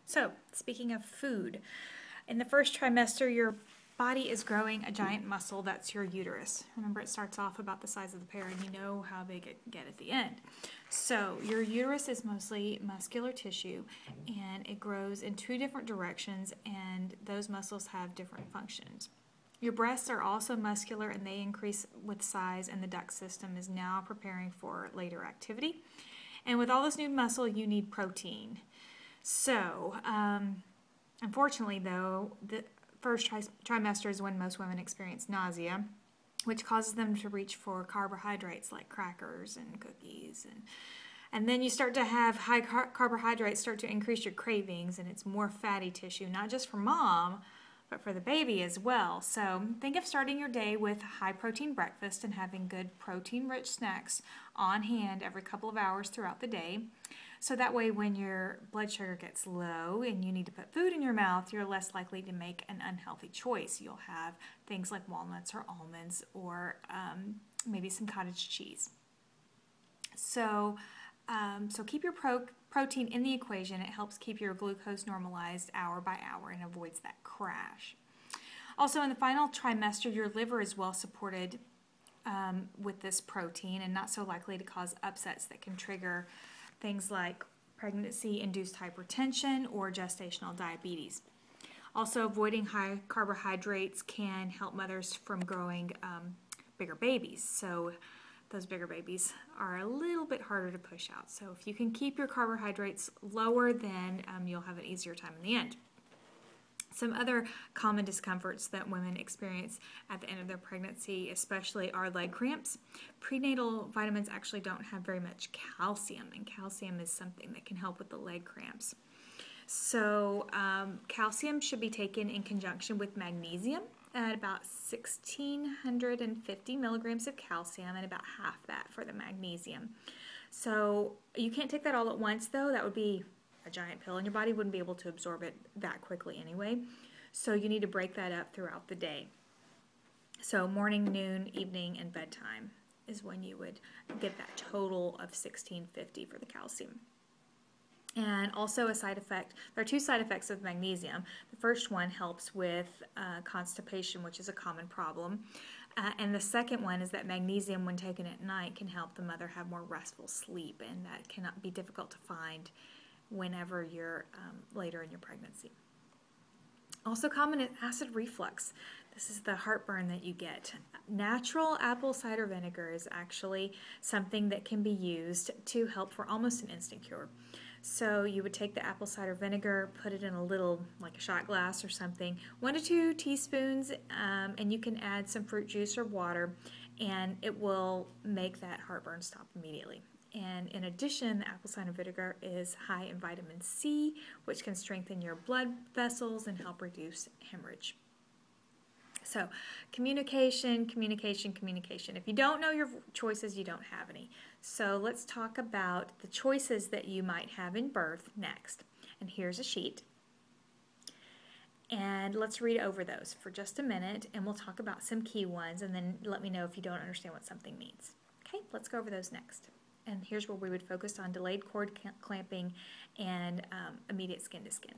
So, speaking of food, in the first trimester, your body is growing a giant muscle that's your uterus. Remember, it starts off about the size of the pear, and you know how big it can get at the end. So, your uterus is mostly muscular tissue, and it grows in two different directions, and those muscles have different functions. Your breasts are also muscular, and they increase with size, and the duct system is now preparing for later activity. And with all this new muscle, you need protein. So, unfortunately, though, the first trimester is when most women experience nausea, which causes them to reach for carbohydrates like crackers and cookies. And then you start to have high carbohydrates start to increase your cravings, and it's more fatty tissue, not just for mom, but for the baby as well. So think of starting your day with a high protein breakfast and having good protein rich snacks on hand every couple of hours throughout the day. So that way when your blood sugar gets low and you need to put food in your mouth, you're less likely to make an unhealthy choice. You'll have things like walnuts or almonds or maybe some cottage cheese. So keep your protein in the equation. It helps keep your glucose normalized hour by hour and avoids that crash. Also, in the final trimester, your liver is well supported with this protein and not so likely to cause upsets that can trigger things like pregnancy-induced hypertension or gestational diabetes. Also, avoiding high carbohydrates can help mothers from growing bigger babies. So those bigger babies are a little bit harder to push out. So if you can keep your carbohydrates lower, then you'll have an easier time in the end. Some other common discomforts that women experience at the end of their pregnancy especially are leg cramps. Prenatal vitamins actually don't have very much calcium, and calcium is something that can help with the leg cramps. So calcium should be taken in conjunction with magnesium at about 1,650 milligrams of calcium and about half that for the magnesium. So you can't take that all at once though. That would be a giant pill and your body wouldn't be able to absorb it that quickly anyway. So you need to break that up throughout the day. So morning, noon, evening, and bedtime is when you would get that total of 1,650 for the calcium. And also a side effect, there are two side effects of magnesium. The first one helps with constipation, which is a common problem. And the second one is that magnesium, when taken at night, can help the mother have more restful sleep, and that cannot be difficult to find whenever you're later in your pregnancy. Also common is acid reflux. This is the heartburn that you get. Natural apple cider vinegar is actually something that can be used to help for almost an instant cure. So you would take the apple cider vinegar, put it in a little, like a shot glass or something, 1 to 2 teaspoons, and you can add some fruit juice or water, and it will make that heartburn stop immediately. And in addition, the apple cider vinegar is high in vitamin C, which can strengthen your blood vessels and help reduce hemorrhage. So communication, communication, communication. If you don't know your choices, you don't have any. So let's talk about the choices that you might have in birth next. And here's a sheet. And let's read over those for just a minute, and we'll talk about some key ones, and then let me know if you don't understand what something means. Okay, let's go over those next. And here's where we would focus on delayed cord clamping and immediate skin to skin.